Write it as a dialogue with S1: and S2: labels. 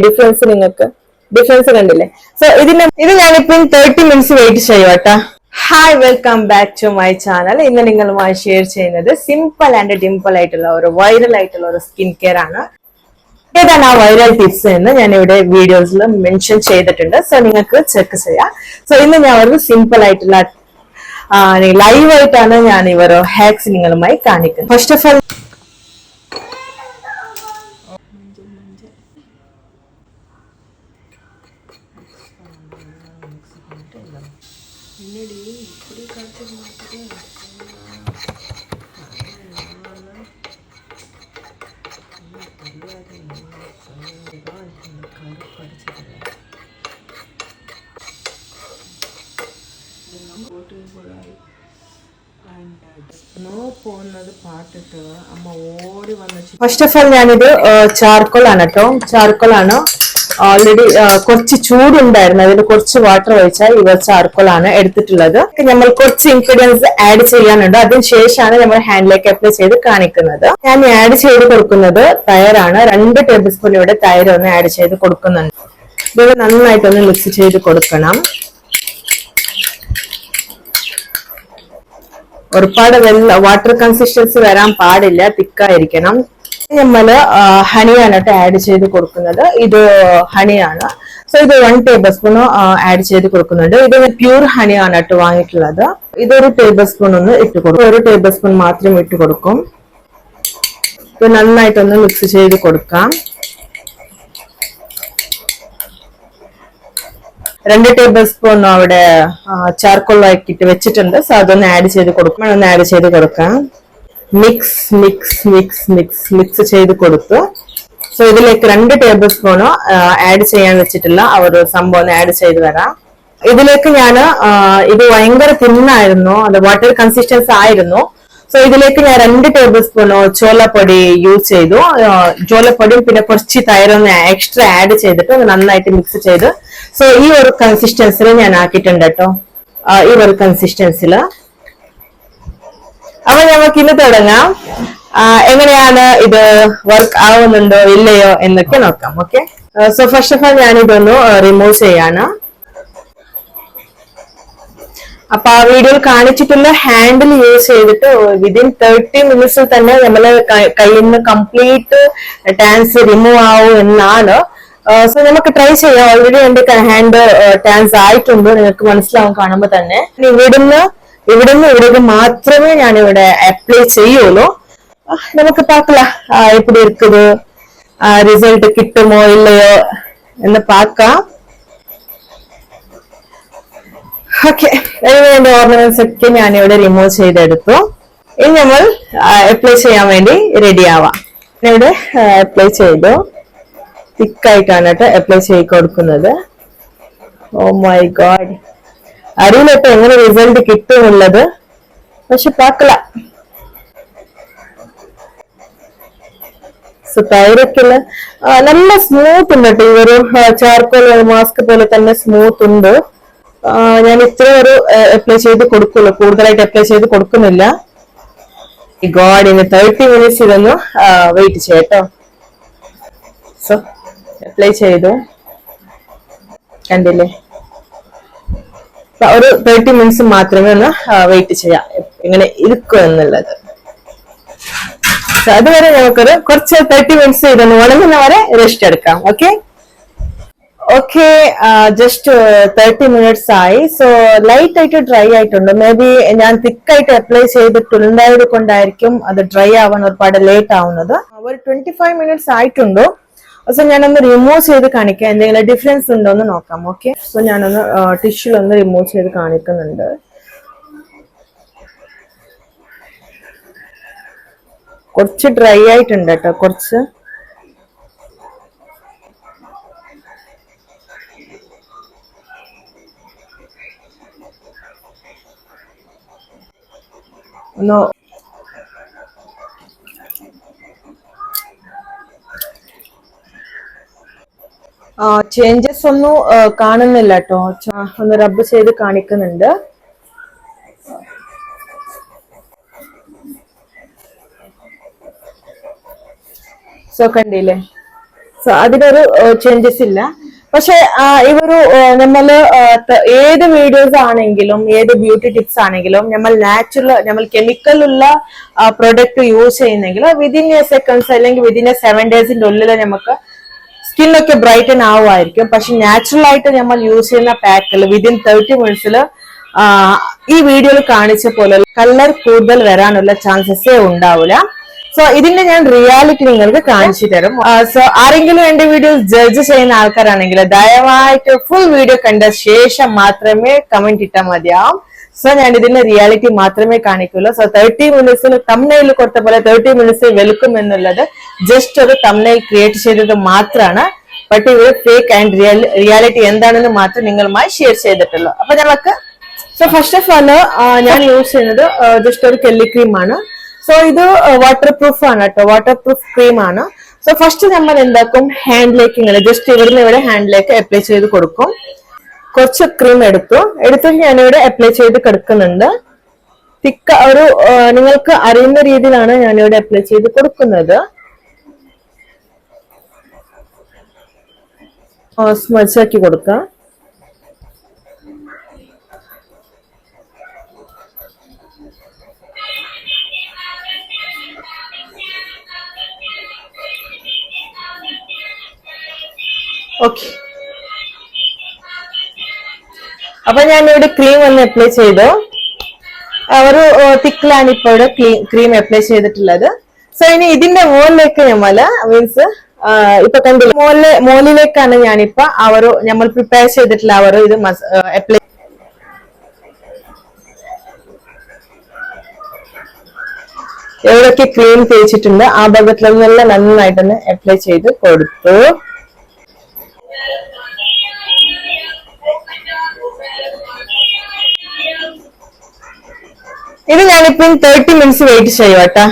S1: Difference നിങ്ങൾക്ക് difference കണ്ടില്ലേ? So ഇത് ഞാനിപ്പോ 30 മിനിറ്റ്സ് വെയിറ്റ് ചെയ്യും കേട്ടാ. Hi, welcome back to my channel. ഇന്ന് നിങ്ങളുമായി ഷെയർ ചെയ്യുന്നത് സിമ്പിൾ ആൻഡ് ഡിംപിൾ ആയിട്ടുള്ള ഒരു വൈറൽ ആയിട്ടുള്ള ഒരു സ്കിൻ കെയർ ആണ്. ഏതാണ് ആ വൈറൽ ടിപ്സ് എന്ന് ഞാൻ ഇവിടെ വീഡിയോസിൽ മെൻഷൻ ചെയ്തിട്ടുണ്ട്. സോ നിങ്ങൾക്ക് ചെക്ക് ചെയ്യാം. സോ ഇന്ന് ഞാൻ ഒരു സിമ്പിൾ ആയിട്ടുള്ള ലൈവ് ആയിട്ടാണ് ഞാൻ ഇവർ ഹാക്സ് നിങ്ങളുമായി കാണിക്കുന്നത്. First of all first of all ഞാനിത് ചാർക്കോൾ ആണ് കേട്ടോ. ചാർക്കോൾ ആണ്. ഓൾറെഡി കുറച്ച് ചൂടുണ്ടായിരുന്നു, അതിൽ കുറച്ച് വാട്ടർ ഒഴിച്ചാൽ ഇവർ ചാർക്കോൾ ആണ് എടുത്തിട്ടുള്ളത്. നമ്മൾ കുറച്ച് ഇൻഗ്രീഡിയൻസ് ആഡ് ചെയ്യാനുണ്ട്. അതിനുശേഷമാണ് നമ്മൾ ഹാൻഡിലേക്ക് അപ്ലൈ ചെയ്ത് കാണിക്കുന്നത്. ഞാൻ ആഡ് ചെയ്ത് കൊടുക്കുന്നത് തൈരാണ്. 2 ടേബിൾ സ്പൂൺ ഇവിടെ തൈര് ഒന്ന് ആഡ് ചെയ്ത് കൊടുക്കുന്നുണ്ട്. ഇത് നന്നായിട്ടൊന്ന് മിക്സ് ചെയ്ത് കൊടുക്കണം. ഒരുപാട് വാട്ടർ കൺസിസ്റ്റൻസി വരാൻ പാടില്ല, തിക്കായിരിക്കണം. നമ്മള് ഹണിയാണ് കേട്ടോ ആഡ് ചെയ്ത് കൊടുക്കുന്നത്. ഇത് ഹണിയാണ്. സോ ഇത് 1 ടേബിൾ സ്പൂൺ ആഡ് ചെയ്ത് കൊടുക്കുന്നുണ്ട്. ഇത് പ്യൂർ ഹണിയാണ് കേട്ടോ വാങ്ങിയിട്ടുള്ളത്. ഇതൊരു ടേബിൾ സ്പൂൺ ഒന്ന് ഇട്ട് കൊടുക്കും. 1 ടേബിൾ സ്പൂൺ മാത്രം ഇട്ട് കൊടുക്കും. ഇത് നന്നായിട്ടൊന്ന് മിക്സ് ചെയ്ത് കൊടുക്കാം. 2 ടേബിൾ സ്പൂൺ അവിടെ ചാർക്കോൾ ആക്കിയിട്ട് വെച്ചിട്ടുണ്ട്. സോ അതൊന്ന് ആഡ് ചെയ്ത് കൊടുക്കും. ഒന്ന് ആഡ് ചെയ്ത് കൊടുക്കാം. Mix mix mix mix mix ചെയ്ത് കൊടുത്തു. സോ ഇതിലേക്ക് 2 ടേബിൾ സ്പൂണോ ആഡ് ചെയ്യാൻ വെച്ചിട്ടില്ല ആ ഒരു സംഭവം ആഡ് ചെയ്ത് വരാം. ഇതിലേക്ക് ഞാൻ ഇത് ഭയങ്കര തിന്നായിരുന്നു, അത് വാട്ടർ കൺസിസ്റ്റൻസി ആയിരുന്നു. സോ ഇതിലേക്ക് ഞാൻ 2 ടേബിൾ സ്പൂണോ ചോലപ്പൊടി യൂസ് ചെയ്തു. ചോലപ്പൊടിയും പിന്നെ കുറച്ച് തൈരൊന്ന് എക്സ്ട്രാ ആഡ് ചെയ്തിട്ട് നന്നായിട്ട് മിക്സ് ചെയ്ത് സോ ഈ ഒരു കൺസിസ്റ്റൻസിൽ ഞാൻ ആക്കിയിട്ടുണ്ട് കേട്ടോ. ഈ ഒരു കൺസിസ്റ്റൻസിൽ അപ്പൊ നമുക്ക് ഇന്ന് തുടങ്ങാം. എങ്ങനെയാണ് ഇത് വർക്ക് ആവുന്നുണ്ടോ ഇല്ലയോ എന്നൊക്കെ നോക്കാം. Okay, so first of all ഞാൻ ഇതൊന്ന് റിമൂവ് ചെയ്യാണ്. അപ്പൊ ആ വീഡിയോയിൽ കാണിച്ചിട്ടുള്ള ഹാൻഡിൽ യൂസ് ചെയ്തിട്ട് വിതിൻ 30 മിനിറ്റ്സിൽ തന്നെ നമ്മള് കയ്യിൽ നിന്ന് കംപ്ലീറ്റ് ടാൻസ് റിമൂവ് ആവും എന്നാണ്. സോ നമുക്ക് ട്രൈ ചെയ്യാം. ഓൾറെഡി എന്റെ ഹാൻഡ് ടാൻസ് ആയിട്ടുണ്ട്, നിങ്ങൾക്ക് മനസ്സിലാവും കാണുമ്പോ തന്നെ. ഇവിടുന്ന് ഇവിടേക്ക് മാത്രമേ ഞാൻ ഇവിടെ അപ്ലൈ ചെയ്യുള്ളൂ. നമുക്ക് പാക്കല എപ്പിടി இருக்குது, റിസൾട്ട് കിട്ടുമോ ഇല്ലയോ എന്ന് പാക്കാം. ഓക്കെ, എന്റെ ഓർണമെന്റ്സ് ഒക്കെ ഞാൻ ഇവിടെ റിമൂവ് ചെയ്തെടുത്തു. ഇനി നമ്മൾ അപ്ലൈ ചെയ്യാൻ വേണ്ടി റെഡി ആവാം. ഇവിടെ അപ്ലൈ ചെയ്തു. തിക്കായിട്ടാണ് കേട്ടോ അപ്ലൈ ചെയ്ത് കൊടുക്കുന്നത്. ഓ മൈ ഗോഡ്, അറിയില്ല ഇപ്പൊ എങ്ങനെ റിസൾട്ട് കിട്ടുന്നുള്ളത്, പക്ഷെ പാക്കല. സോ തൈരൊക്കെയുള്ള നല്ല സ്മൂത്ത് ഉണ്ട് കേട്ടോ. ഈ ഒരു ചാർക്കോൾ മാസ്ക് പോലെ തന്നെ സ്മൂത്ത് ഉണ്ട്. ഞാൻ ഇത്ര ഒരു അപ്ലൈ ചെയ്ത് കൊടുക്കുള്ളൂ, കൂടുതലായിട്ട് അപ്ലൈ ചെയ്ത് കൊടുക്കുന്നില്ല. ഗോഡ്, ഇനി 30 മിനിറ്റ്സ് ഇതൊന്ന് വെയിറ്റ് ചെയ്യട്ടോ. സോ അപ്ലൈ ചെയ്തു, കണ്ടില്ലേ? ഒരു 30 മിനിറ്റ്സ് മാത്രമേ ഒന്ന് വെയിറ്റ് ചെയ്യാം ഇങ്ങനെ ഇരിക്കും എന്നുള്ളത്. അതുവരെ നമുക്കൊരു കുറച്ച് 30 മിനിറ്റ്സ് ഇതൊന്ന് ഉണങ്ങുന്ന വരെ റെസ്റ്റ് എടുക്കാം. ഓക്കെ ഓക്കെ, ജസ്റ്റ് 30 മിനിറ്റ്സ് ആയി. സോ ലൈറ്റ് ആയിട്ട് ഡ്രൈ ആയിട്ടുണ്ട്. മേ ബി ഞാൻ തിക്കായിട്ട് അപ്ലൈ ചെയ്തിട്ടുണ്ടായത് കൊണ്ടായിരിക്കും അത് ഡ്രൈ ആവാൻ ഒരുപാട് ലേറ്റ് ആവുന്നത്. ഒരു 25 മിനിറ്റ്സ് ആയിട്ടുണ്ടോ. സോ ഞാനൊന്ന് റിമൂവ് ചെയ്ത് കാണിക്കാം, എന്തെങ്കിലും ഡിഫറൻസ് ഉണ്ടോ എന്ന് നോക്കാം. ഓക്കെ, സോ ഞാനൊന്ന് ടിഷ്യൂലൊന്ന് റിമൂവ് ചെയ്ത് കാണിക്കുന്നുണ്ട്. കുറച്ച് ഡ്രൈ ആയിട്ടുണ്ട് കേട്ടോ, കുറച്ച്. ഒന്ന് ചേഞ്ചസ് ഒന്നും കാണുന്നില്ല കേട്ടോ. ഒന്ന് റബ്ബ് ചെയ്ത് കാണിക്കുന്നുണ്ട്. സോ കണ്ടില്ലേ, സോ അതിനൊരു ചേഞ്ചസ് ഇല്ല. പക്ഷെ ഇവരു നമ്മള് ഏത് വീഡിയോസ് ആണെങ്കിലും ഏത് ബ്യൂട്ടി ടിപ്സ് ആണെങ്കിലും നമ്മൾ നാച്ചുറൽ നമ്മൾ കെമിക്കൽ ഉള്ള പ്രൊഡക്റ്റ് യൂസ് ചെയ്യുന്നെങ്കിൽ വിതിൻ എ സെക്കൻഡ്സ് അല്ലെങ്കിൽ വിതിൻ എ 7 ഡേയ്സിന്റെ ഉള്ളിൽ നമുക്ക് സ്കിന്നൊക്കെ ബ്രൈറ്റൻ ആവുമായിരിക്കും. പക്ഷെ നാച്ചുറൽ ആയിട്ട് നമ്മൾ യൂസ് ചെയ്യുന്ന പാക്കിൽ വിതിൻ 30 മിനിറ്റ്സിൽ ഈ വീഡിയോയിൽ കാണിച്ച പോലെ കളർ കൂടുതൽ വരാനുള്ള ചാൻസസേ ഉണ്ടാവില്ല. സോ ഇതിന്റെ ഞാൻ റിയാലിറ്റി നിങ്ങൾക്ക് കാണിച്ചു തരും. സോ ആരെങ്കിലും എന്റെ വീഡിയോ ജഡ്ജ് ചെയ്യുന്ന ആൾക്കാരാണെങ്കിൽ ദയവായിട്ട് ഫുൾ വീഡിയോ കണ്ട ശേഷം മാത്രമേ കമന്റ് ഇട്ടാൽ മതിയാവും. സോ ഞാൻ ഇതിന്റെ റിയാലിറ്റി മാത്രമേ കാണിക്കുള്ളൂ. സോ 30 മിനിറ്റ്സിൽ തംബ്നെയിൽ കൊടുത്ത പോലെ 30 മിനിറ്റ്സിൽ വെൽക്കും എന്നുള്ളത് ജസ്റ്റ് ഒരു തംബ്നെയിൽ ക്രിയേറ്റ് ചെയ്തത് മാത്രമാണ്. ബട്ട് ഇത് ഫേക്ക് ആൻഡ് റിയാലിറ്റി എന്താണെന്ന് മാത്രം നിങ്ങളുമായി ഷെയർ ചെയ്തിട്ടുള്ളൂ. അപ്പൊ നമുക്ക് സോ ഫസ്റ്റ് ഓഫ് ഓൾ ഞാൻ യൂസ് ചെയ്യുന്നത് ജസ്റ്റ് ഒരു കെല്ലി ക്രീമാണ്. സോ ഇത് വാട്ടർ പ്രൂഫ് ആണ് കേട്ടോ, വാട്ടർ പ്രൂഫ് ക്രീം ആണ്. സോ ഫസ്റ്റ് നമ്മൾ എന്താക്കും, ഹാൻഡിലേക്ക് ഇങ്ങനെ ജസ്റ്റ് ഇവിടുന്ന് ഇവിടെ ഹാൻഡിലേക്ക് അപ്ലൈ ചെയ്ത് കൊടുക്കും. കുറച്ച് ക്രീം എടുത്ത് ഞാനിവിടെ അപ്ലൈ ചെയ്ത് കൊടുക്കുന്നുണ്ട്. തിക്ക ഒരു നിങ്ങൾക്ക് അറിയുന്ന രീതിയിലാണ് ഞാനിവിടെ അപ്ലൈ ചെയ്ത് കൊടുക്കുന്നത്. സ്മച്ചാക്കി കൊടുക്കാം. ഓക്കെ, അപ്പൊ ഞാനിവിടെ ക്രീം ഒന്ന് അപ്ലൈ ചെയ്തു. ഒരു തിക്കിലാണ് ഇപ്പൊ ഇവിടെ ക്രീം അപ്ലൈ ചെയ്തിട്ടുള്ളത്. സോ ഇനി ഇതിന്റെ മുകളിലേക്ക് നമ്മള് മീൻസ് ഇപ്പൊ കണ്ടില്ല, മോളിലേക്കാണ് ഞാനിപ്പോ നമ്മൾ പ്രിപ്പയർ ചെയ്തിട്ടുള്ള ഇത് അപ്ലൈ. എവിടെയൊക്കെ ക്രീം തേച്ചിട്ടുണ്ട് ആ ഭാഗത്തിലെല്ലാം നന്നായിട്ടൊന്ന് അപ്ലൈ ചെയ്ത് കൊടുത്തു. ഇത് ഞാനിപ്പോ 30 മിനിറ്റ്സ് വെയിറ്റ് ചെയ്യുവാട്ടാ.